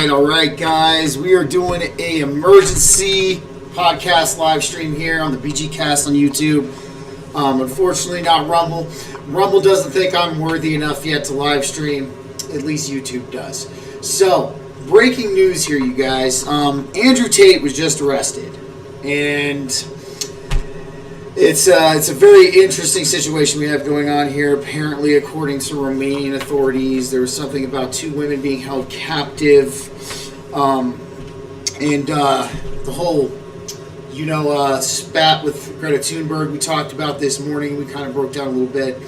All right, guys. We are doing a emergency podcast live stream here on the BG Cast on YouTube. Unfortunately, not Rumble. Rumble doesn't think I'm worthy enough yet to live stream. At least YouTube does. So, breaking news here, you guys. Andrew Tate was just arrested, and it's a very interesting situation we have going on here. Apparently, according to Romanian authorities, there was something about 2 women being held captive, and the whole, spat with Greta Thunberg we talked about this morning. We kind of broke down a little bit.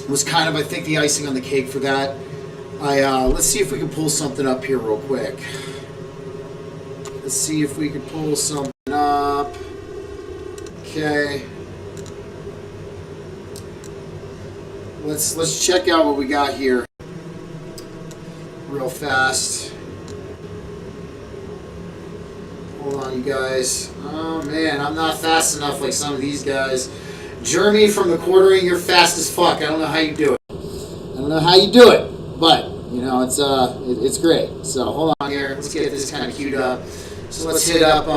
Was kind of, I think, the icing on the cake for that. Let's see if we can pull something up here real quick. Let's see if we can pull something up. Okay. Let's check out what we got here real fast. Hold on, you guys. Oh man, I'm not fast enough like some of these guys. Jeremy from the Quartering, you're fast as fuck. I don't know how you do it. But it's great. So hold on here. Let's get this kind of queued up. So let's hit up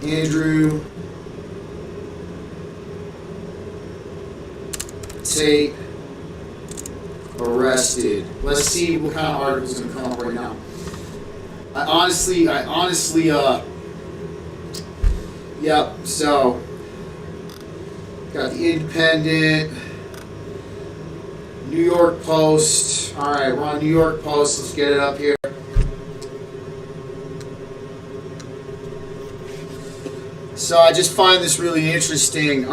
Andrew Tate arrested. Let's see what kind of article's gonna come up right now. I honestly, yep. So got the Independent, New York Post. All right, we're on New York Post. Let's get it up here. So I just find this really interesting.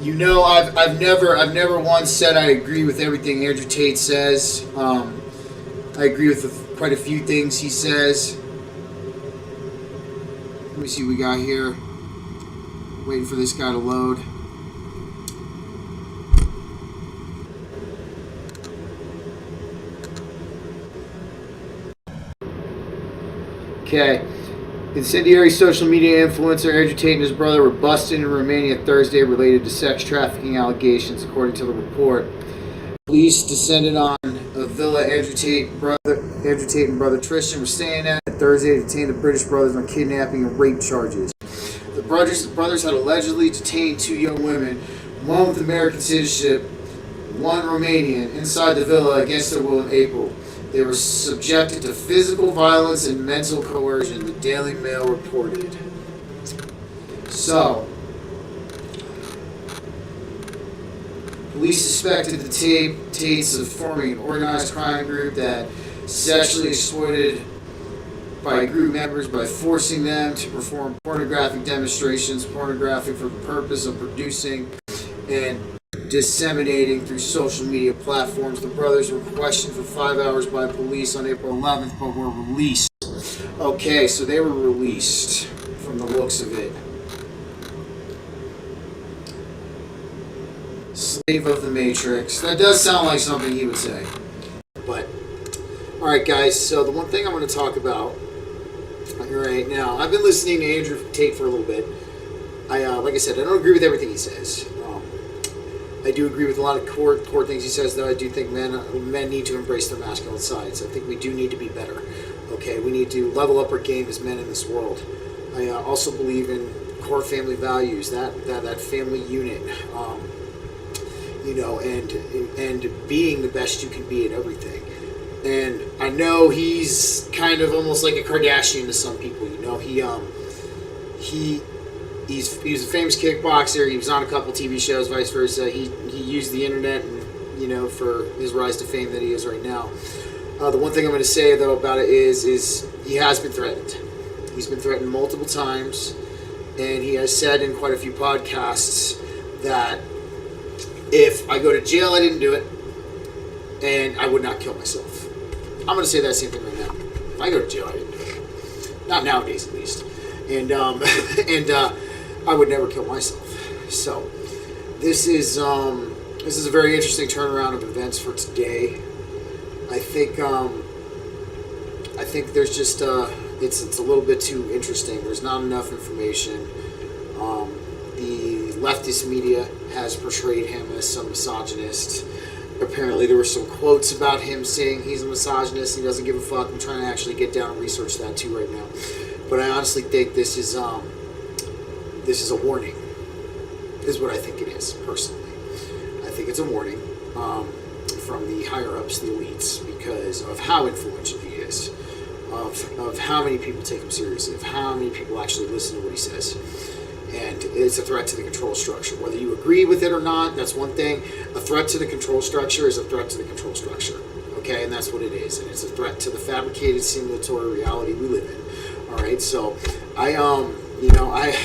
I've never once said I agree with everything Andrew Tate says. I agree with quite a few things he says. Let me see what we got here. Waiting for this guy to load. Okay. Incendiary social media influencer Andrew Tate and his brother were busted in Romania Thursday related to sex trafficking allegations, according to the report. Police descended on a villa Andrew Tate and brother Tristan were staying at Thursday to detain the British brothers on kidnapping and rape charges. The brothers had allegedly detained 2 young women, one with American citizenship, one Romanian, inside the villa against their will in April. They were subjected to physical violence and mental coercion, the Daily Mail reported. So, police suspected the Tates of forming an organized crime group that sexually exploited by group members by forcing them to perform pornographic demonstrations, pornographic for the purpose of producing and disseminating through social media platforms. The brothers were questioned for 5 hours by police on April 11th, but were released. Okay, so they were released from the looks of it. Slave of the Matrix. That does sound like something he would say. But, alright guys, so the one thing I'm going to talk about right now, I've been listening to Andrew Tate for a little bit. Like I said, I don't agree with everything he says. I do agree with a lot of core things he says, though. I do think men need to embrace their masculine sides. I think we do need to be better. Okay, we need to level up our game as men in this world. I also believe in core family values, that family unit, and being the best you can be at everything. And I know he's kind of almost like a Kardashian to some people. He's a famous kickboxer. He was on a couple TV shows, vice versa. He used the internet, and for his rise to fame that he is right now. The one thing I'm going to say though about it is he has been threatened. He's been threatened multiple times, and he has said in quite a few podcasts that if I go to jail, I didn't do it, and I would not kill myself. I'm going to say that same thing right now. If I go to jail, I didn't do it. Not nowadays, at least. And I would never kill myself. So this is a very interesting turnaround of events for today. I think there's just it's a little bit too interesting. There's not enough information. The leftist media has portrayed him as some misogynist, apparently there were some quotes about him saying he's a misogynist, he doesn't give a fuck. I'm trying to actually get down and research that too right now. But I honestly think this is a warning, is what I think it is, personally. I think it's a warning from the higher-ups, the elites, because of how influential he is, of how many people take him seriously, of how many people actually listen to what he says. And it's a threat to the control structure. Whether you agree with it or not, that's one thing. A threat to the control structure is a threat to the control structure. Okay, and that's what it is. And it's a threat to the fabricated simulatory reality we live in. All right, so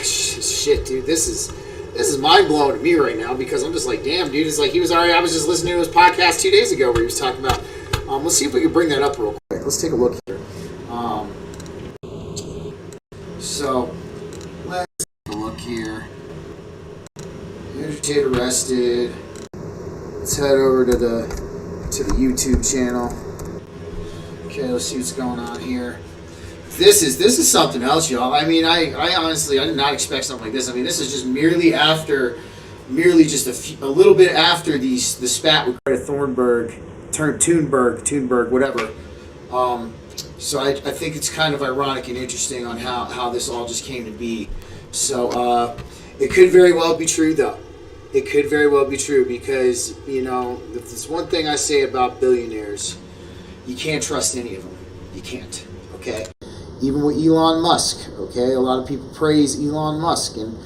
shit, dude, this is mind blowing to me right now, because I'm just like, damn, dude. It's like I was just listening to his podcast 2 days ago where he was talking about. Let's see if we can bring that up real quick. Let's take a look here. So let's take a look here. Andrew Tate arrested. Let's head over to the YouTube channel. Okay, let's see what's going on here. This is something else, y'all. I mean, I honestly, I did not expect something like this. I mean, this is just merely just a little bit after the spat with Greta Thunberg, whatever. So I think it's kind of ironic and interesting on how this all just came to be. So it could very well be true, though. It could very well be true, because, if there's one thing I say about billionaires, you can't trust any of them. You can't, okay? Even with Elon Musk, okay? A lot of people praise Elon Musk, and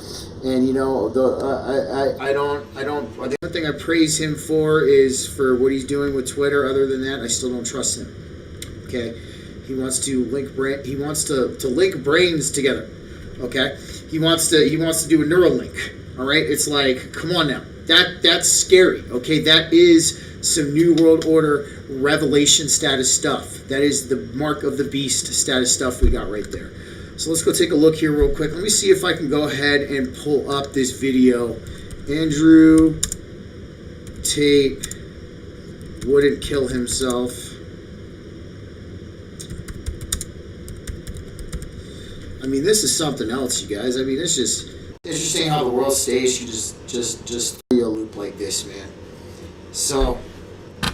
the only thing I praise him for is for what he's doing with Twitter. Other than that, I still don't trust him. Okay? He wants to link link brains together. Okay? He wants to do a Neuralink. All right? It's like, come on now. That's scary. Okay? That is some New World Order revelation status stuff. That is the mark of the beast status stuff we got right there. So let's go take a look here real quick. Let me see if I can go ahead and pull up this video. Andrew Tate wouldn't kill himself. I mean, this is something else, you guys. I mean, it's just interesting how the world stage can just throw you a loop like this, man. So I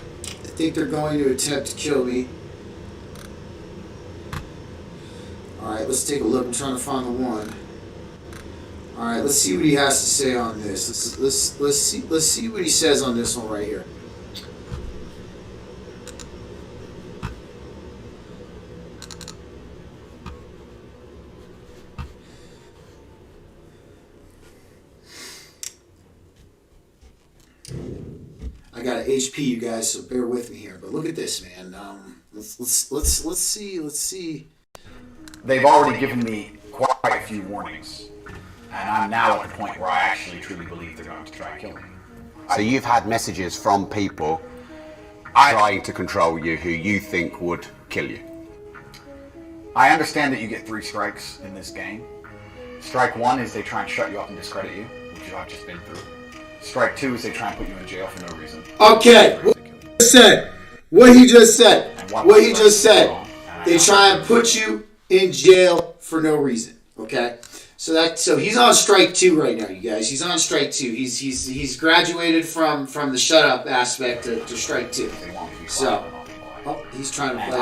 think they're going to attempt to kill me. Alright, let's take a look. I'm trying to find the one. Alright, let's see what he has to say on this. Let's see what he says on this one right here. I got an HP, you guys, so bear with me here. But look at this, man. Let's see. They've already given me quite a few warnings, and I'm now at the point where I actually truly believe they're going to try and kill me. So you've had messages from people trying to control you who you think would kill you? I understand that you get 3 strikes in this game. Strike 1 is they try and shut you up and discredit you, which I've just been through. Strike 2 is they try and put you in jail for no reason. Okay, what he just said. They try and put you in jail for no reason. Okay, so he's on strike 2 right now, you guys. He's on strike 2. He's graduated from the shut up aspect to strike 2. So he's trying to play.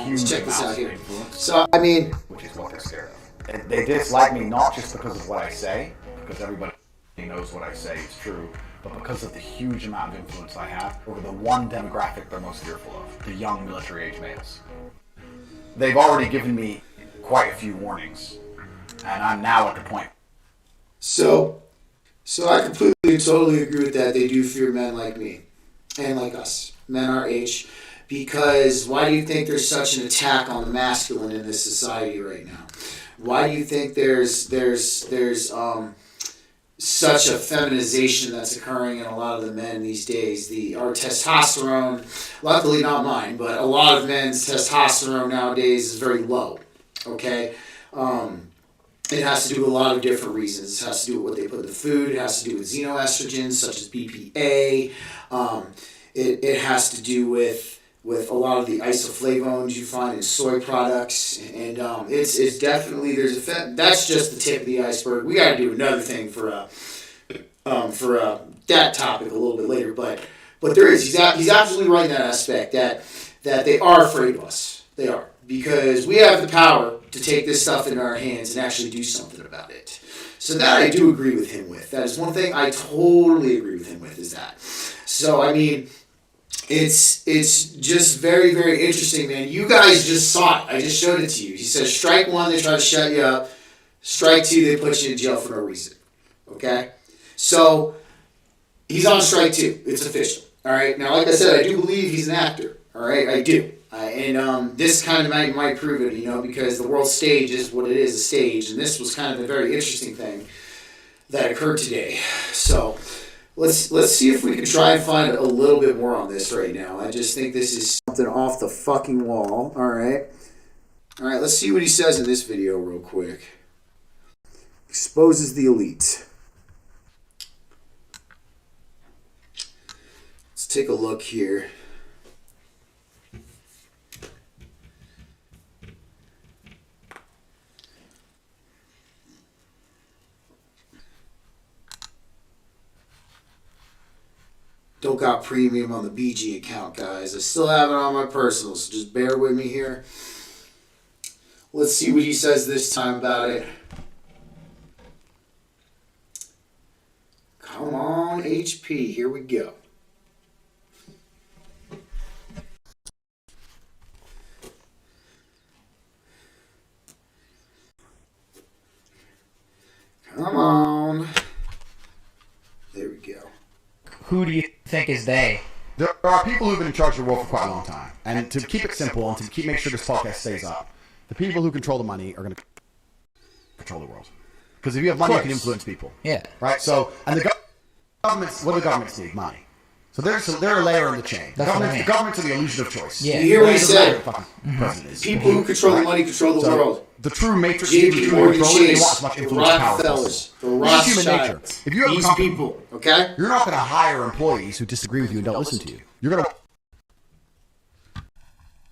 Let's check this out here. So I mean, which is what they're scared of. They dislike me not just because of what I say, because everybody knows what I say is true, but because of the huge amount of influence I have over the one demographic they're most fearful of, the young military-age males. They've already given me quite a few warnings, and I'm now at the point. So I completely and totally agree with that. They do fear men like me and like us, men our age, because why do you think there's such an attack on the masculine in this society right now? Why do you think there's such a feminization that's occurring in a lot of the men these days? Our testosterone, luckily not mine, but a lot of men's testosterone nowadays is very low. Okay, it has to do with a lot of different reasons. It has to do with what they put in the food. It has to do with xenoestrogens such as BPA. It has to do with a lot of the isoflavones you find in soy products, and it's definitely that's just the tip of the iceberg. We got to do another thing for that topic a little bit later, but But there is. He's absolutely right in that aspect that they are afraid of us. They are. Because we have the power to take this stuff into our hands and actually do something about it. So that I do agree with him with. That is one thing I totally agree with him with, is that. So, I mean, it's just very, very interesting, man. You guys just saw it. I just showed it to you. He says, strike one, they try to shut you up. Strike two, they put you in jail for no reason. Okay? So, he's on strike two. It's official. All right? Now, like I said, I do believe he's an actor. All right? I do. And this kind of might prove it, you know, because the world stage is what it is, a stage. And this was kind of a very interesting thing that occurred today. So, let's see if we can try and find a little bit more on this right now. I just think this is something off the fucking wall. All right, let's see what he says in this video real quick. Exposes the elite. Let's take a look here. Don't got premium on the BG account, guys. I still have it on my personal, so just bear with me here. Let's see what he says this time about it. Come on, HP. Here we go. Come on. There we go. Who do you think is they? There are people who've been in charge of the world for quite a long time. And to keep it simple and to make sure this podcast stays up, the people who control the money are going to control the world. Because if you have money, you can influence people. Yeah. Right? So, and the governments, what do the governments need? Money. So they're a layer in the chain. The governments are the illusion of choice. Yeah. You hear what he said? President People who control the money control the world. The true matrix, JP Morgan they Chase, want as much the influence and power as Rockefellers, possible. the This is human nature. Rothschilds, If you have a these company, people, okay? you're not going to hire employees who disagree with you and don't listen to you. You're going to...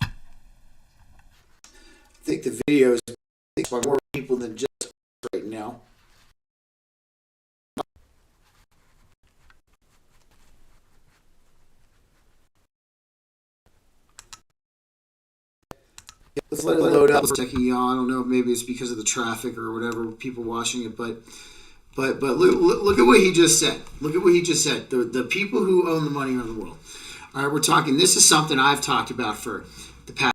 I think the video is by more people than just right now. Let's let it load up. Checking on. I don't know if maybe it's because of the traffic or whatever, people watching it, but look at what he just said. Look at what he just said. The people who own the money around the world. All right, we're talking. This is something I've talked about for the past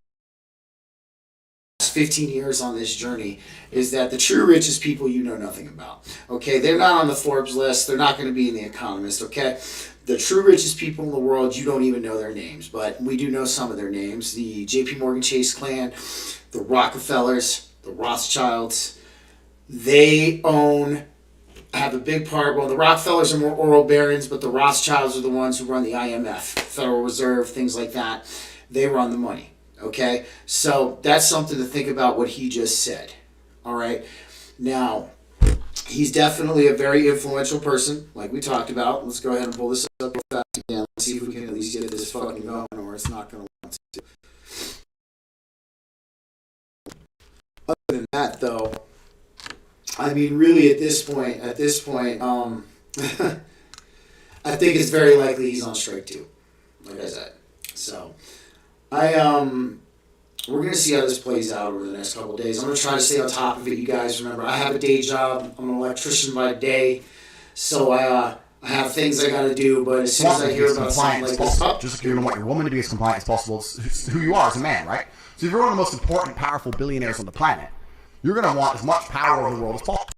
15 years on this journey, is that the true richest people you know nothing about. Okay, they're not on the Forbes list. They're not going to be in the Economist. Okay, the true richest people in the world, you don't even know their names, but we do know some of their names. The JP Morgan Chase clan, the Rockefellers, the Rothschilds, they have a big part. Well, the Rockefellers are more oil barons, but the Rothschilds are the ones who run the IMF, Federal Reserve, things like that. They run the money. Okay, so that's something to think about what he just said. All right, now he's definitely a very influential person, like we talked about. Let's go ahead and pull this up real fast again. Let's see if we can at least get this fucking going, or it's not going to want to. Other than that, though, I mean, really, at this point, I think it's very likely he's on strike too, like I said. So, we're going to see how this plays out over the next couple of days. I'm going to try to stay on top of it, you guys. Remember, I have a day job. I'm an electrician by day, so I have things I got to do, but as soon as I hear about something like this, just you want your woman to be as compliant as possible. It's who you are as a man, right? So if you're one of the most important, powerful billionaires on the planet, you're going to want as much power over the world as possible.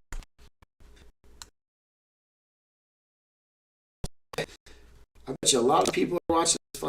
I bet you a lot of people are watching this fucking